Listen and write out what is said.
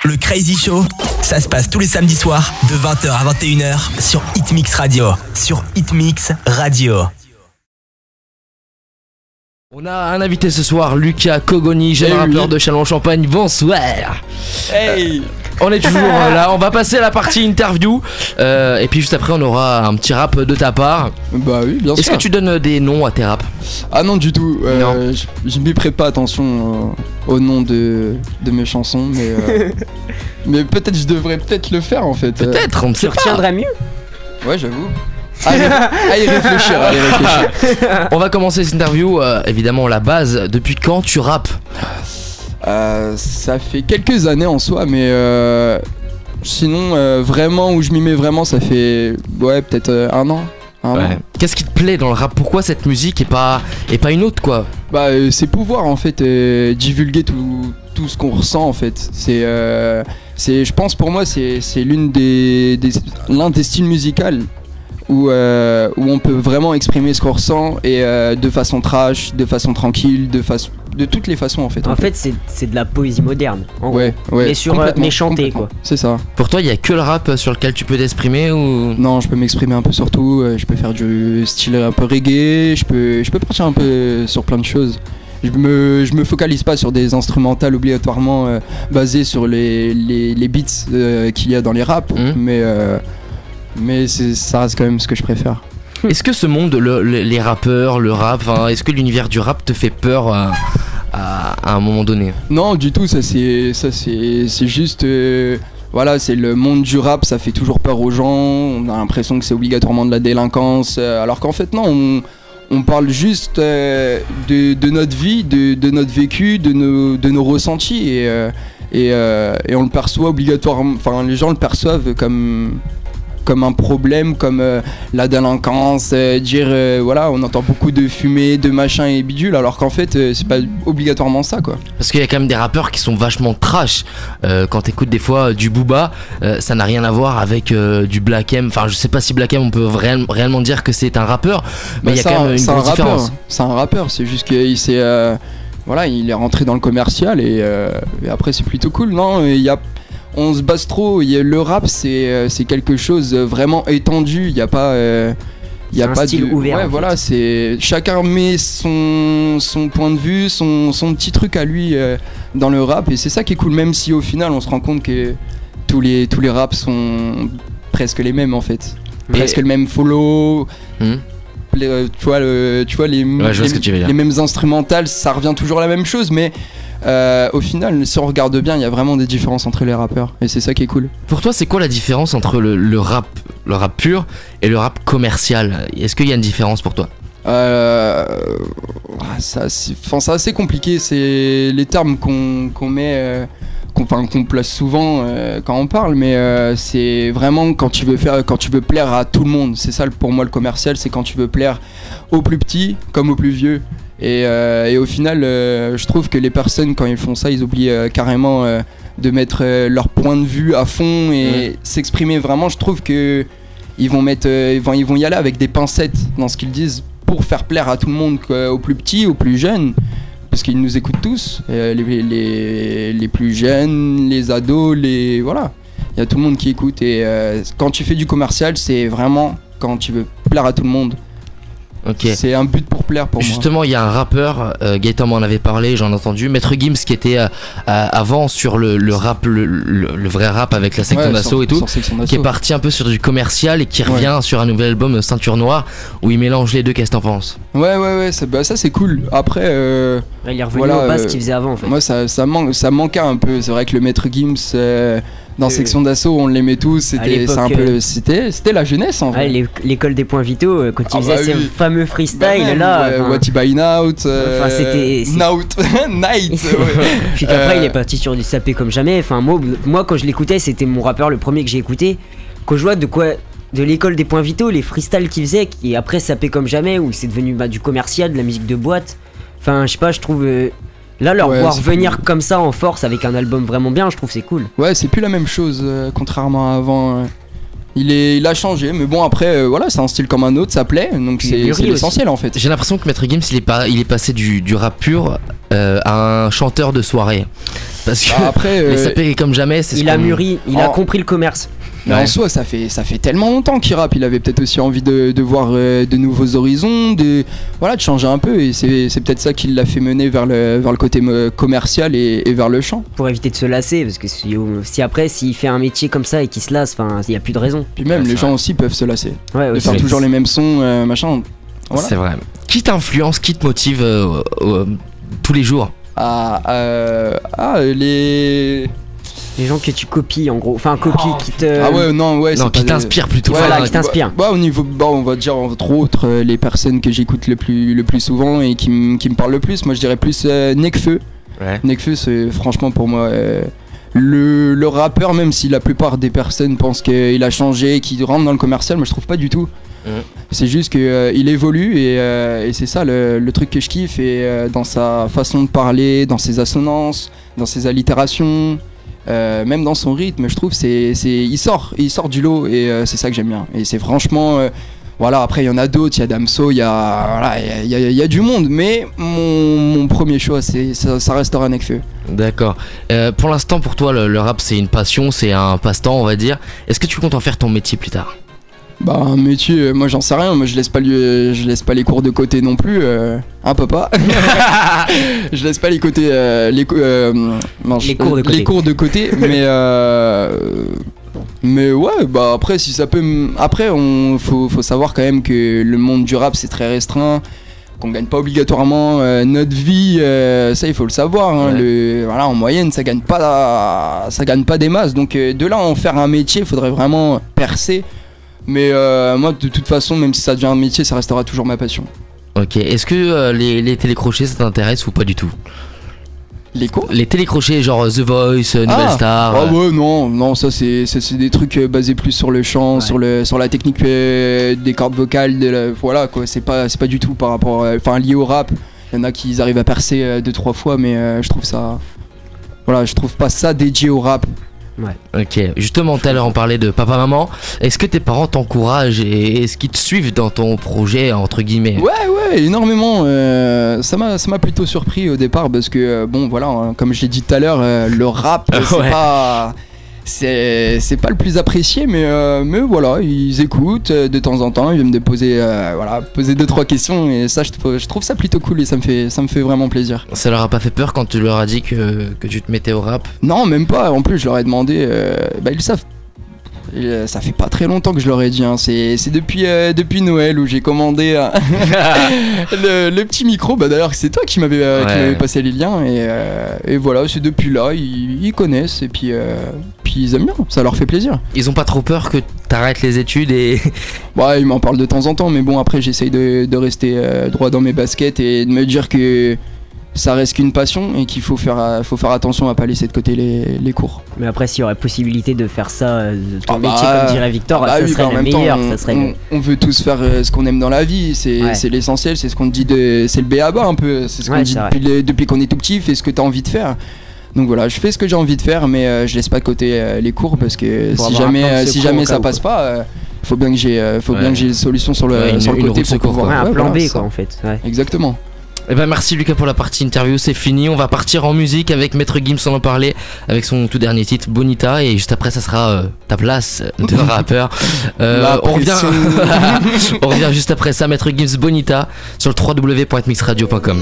Le Crazy Show, ça se passe tous les samedis soirs de 20h à 21h sur Hitmix Radio. Sur Hitmix Radio. On a un invité ce soir, Lucas Cogoni, jeune rappeur de Châlons-en-Champagne. Bonsoir. Hey. On est toujours là, on va passer à la partie interview et puis juste après on aura un petit rap de ta part. Bah oui, bien sûr. Est-ce que tu donnes des noms à tes raps? Ah non, du tout. Non. Je m'y prête pas attention au nom de mes chansons, mais mais peut-être je devrais peut-être le faire en fait. Peut-être, on ne sait pas. Tu retiendras mieux. Ouais, j'avoue. Allez réfléchir, allez réfléchir. On va commencer cette interview, évidemment la base. Depuis quand tu rappes? Ça fait quelques années en soi, mais sinon vraiment où je m'y mets vraiment, ça fait peut-être un an. Ouais. Qu'est-ce qui te plaît dans le rap? Pourquoi cette musique et pas une autre quoi? Bah c'est pouvoir en fait divulguer tout ce qu'on ressent en fait. Je pense pour moi c'est l'un des styles musicaux où on peut vraiment exprimer ce qu'on ressent et de façon trash, de façon tranquille, de toutes les façons en fait. En fait c'est de la poésie moderne en gros. Mais chantée quoi. C'est ça. Pour toi il y a que le rap sur lequel tu peux t'exprimer ou? Non, je peux m'exprimer un peu sur tout, je peux faire du style un peu reggae, je peux partir un peu sur plein de choses. Je me focalise pas sur des instrumentales obligatoirement basées sur les beats qu'il y a dans les raps, mais ça reste quand même ce que je préfère. Est-ce que ce monde, les rappeurs, le rap, est-ce que l'univers du rap te fait peur à un moment donné? Non, du tout, ça c'est juste... voilà, c'est le monde du rap, ça fait toujours peur aux gens, on a l'impression que c'est obligatoirement de la délinquance, alors qu'en fait non, on parle juste de notre vie, de notre vécu, de nos ressentis, et on le perçoit obligatoirement, enfin les gens le perçoivent comme un problème, comme la délinquance, voilà, on entend beaucoup de fumée, de machin et bidule, alors qu'en fait c'est pas obligatoirement ça quoi. Parce qu'il y a quand même des rappeurs qui sont vachement trash. Quand t'écoutes des fois du Booba, ça n'a rien à voir avec du Black M. Enfin, je sais pas si Black M on peut réellement dire que c'est un rappeur, mais il y a quand même une grosse différence. C'est un rappeur, c'est juste qu'il s'est voilà, il est rentré dans le commercial et après c'est plutôt cool. Non, on se base trop, le rap c'est quelque chose vraiment étendu, il n'y a pas... y a pas style ouvert. Ouais, voilà, c'est chacun met son point de vue, son petit truc à lui dans le rap, et c'est ça qui est cool, même si au final on se rend compte que tous les raps sont presque les mêmes en fait. Presque le même follow. Tu vois les mêmes instrumentales, ça revient toujours à la même chose, mais au final, si on regarde bien, il y a vraiment des différences entre les rappeurs, et c'est ça qui est cool. Pour toi, c'est quoi la différence entre le rap pur et le rap commercial? Est-ce qu'il y a une différence pour toi? C'est assez compliqué, c'est les termes qu'on met, qu'on place souvent quand on parle, mais c'est vraiment quand tu veux plaire à tout le monde. C'est ça pour moi le commercial, c'est quand tu veux plaire aux plus petits comme aux plus vieux. Et au final, je trouve que les personnes, quand ils font ça, ils oublient carrément de mettre leur point de vue à fond et s'exprimer vraiment. Je trouve que ils vont y aller avec des pincettes dans ce qu'ils disent pour faire plaire à tout le monde, aux plus petits, aux plus jeunes, parce qu'ils nous écoutent tous, les plus jeunes, les ados, voilà. Il y a tout le monde qui écoute, et quand tu fais du commercial, c'est vraiment quand tu veux plaire à tout le monde. Okay. C'est un but pour plaire pour moi. Justement, il y a un rappeur, Gaëtan m'en avait parlé, j'en ai entendu, Maître Gims qui était avant sur le rap, le vrai rap avec la section d'assaut et tout, qui est parti un peu sur du commercial et qui revient sur un nouvel album Ceinture Noire où il mélange les deux. Qu'est-ce que t'en penses? Ouais, ça c'est cool. Après, il est revenu au bas ce qu'il faisait avant en fait. Moi ça manquait un peu. C'est vrai que le Maître Gims dans section d'assaut, on l'aimait tous, c'était la jeunesse en vrai. L'école des points vitaux, quand il faisait ses fameux freestyle là. What you buy out, c'était Night. Puis qu'après il est parti sur du sapé comme jamais. Enfin moi quand je l'écoutais, c'était mon rappeur le premier que j'ai écouté. Quand je vois de l'école des points vitaux, les freestyles qu'il faisait, qui après sapé comme jamais, où c'est devenu du commercial, de la musique de boîte. Enfin je sais pas, je trouve là leur voir venir comme ça en force avec un album vraiment bien, je trouve c'est cool. Ouais, c'est plus la même chose contrairement à avant. Il a changé, mais bon après voilà, c'est un style comme un autre, ça plaît, donc c'est l'essentiel en fait. J'ai l'impression que Maître Gims il est passé du rap pur un chanteur de soirée. Parce que après, les sapés comme jamais, c'est il a mûri, il a compris le commerce. Mais en soi, ça fait tellement longtemps qu'il rappe. Il avait peut-être aussi envie de voir de nouveaux horizons, de changer un peu. Et c'est peut-être ça qui l'a fait mener vers le côté commercial et vers le chant. Pour éviter de se lasser, parce que si après, s'il fait un métier comme ça et qu'il se lasse, il n'y a plus de raison. Puis même, les gens aussi peuvent se lasser. Ouais, de faire toujours les mêmes sons, machin. Voilà. C'est vrai. Qui t'influence, qui te motive tous les jours? Les gens que tu copies en gros, enfin copie qui te... Ah ouais, non, qui t'inspire plutôt. Voilà, qui t'inspire. Au niveau, on va dire entre autres les personnes que j'écoute le plus souvent et qui me parlent le plus. Moi je dirais plus Nekfeu. Ouais. Nekfeu c'est franchement pour moi le rappeur, même si la plupart des personnes pensent qu'il a changé, qu'il rentre dans le commercial, moi je trouve pas du tout. C'est juste qu'il évolue et c'est ça le truc que je kiffe, et dans sa façon de parler, dans ses assonances, dans ses allitérations, même dans son rythme, je trouve il sort du lot, et c'est ça que j'aime bien. Et c'est franchement après il y en a d'autres, il y a Damso, il y a du monde, mais mon premier choix ça restera Nekfeu. D'accord. Pour l'instant, pour toi le rap c'est une passion, c'est un passe-temps on va dire. Est-ce que tu comptes en faire ton métier plus tard? Un métier, moi j'en sais rien, moi je laisse pas les cours de côté non plus, papa. Je laisse pas les cours de côté, mais ouais, après si ça peut après faut savoir quand même que le monde du rap c'est très restreint, qu'on gagne pas obligatoirement notre vie, ça il faut le savoir, hein. Ouais. En moyenne ça gagne pas des masses, donc de là en faire un métier, il faudrait vraiment percer. Mais moi de toute façon, même si ça devient un métier, ça restera toujours ma passion. Ok, est-ce que les télécrochets ça t'intéresse ou pas du tout? Les télécrochets genre The Voice, Nouvelle Star. Ah ouais, non, ça c'est des trucs basés plus sur le chant, sur la technique des cordes vocales, voilà quoi, c'est pas du tout par rapport lié au rap. Il y en a qui arrivent à percer 2-3 fois, mais je trouve pas ça dédié au rap. Ouais. Ok, justement tout à l'heure on parlait de papa-maman. Est-ce que tes parents t'encouragent et est-ce qu'ils te suivent dans ton projet entre guillemets? Ouais, énormément. Ça m'a plutôt surpris au départ parce que comme je l'ai dit tout à l'heure, le rap c'est pas le plus apprécié, mais voilà, ils écoutent de temps en temps, ils viennent me poser 2-3 questions, et ça je trouve ça plutôt cool, et ça me fait vraiment plaisir. Ça leur a pas fait peur quand tu leur as dit que tu te mettais au rap? Non, même pas. En plus je leur ai demandé, ils le savent. Ça fait pas très longtemps que je leur ai dit, hein. C'est depuis Noël où j'ai commandé le petit micro. D'ailleurs c'est toi qui m'avais passé les liens, et voilà, c'est depuis là ils connaissent, et puis ils aiment bien, ça leur fait plaisir. Ils ont pas trop peur que t'arrêtes les études et... Ils m'en parlent de temps en temps, mais bon après j'essaye de rester droit dans mes baskets et de me dire que ça reste qu'une passion et qu'il faut faire attention à pas laisser de côté les cours. Mais après, s'il y aurait possibilité de faire ça, ton métier comme dirait Victor, ça serait le meilleur. On veut tous faire ce qu'on aime dans la vie, c'est l'essentiel, c'est ce qu'on dit, c'est le b.a.-ba un peu, c'est ce qu'on dit depuis qu'on est tout petit, fais ce que t'as envie de faire. Donc voilà, je fais ce que j'ai envie de faire, mais je laisse pas de côté les cours, parce que si jamais ça passe pas, faut bien que j'ai des solutions sur le côté pour pouvoir un plan B quoi en fait. Exactement. Merci Lucas pour la partie interview, c'est fini. On va partir en musique avec Maître Gims, on en parlait, avec son tout dernier titre Bonita, et juste après ça sera ta place de rappeur. On revient juste après ça, Maître Gims Bonita sur le www.mixradio.com.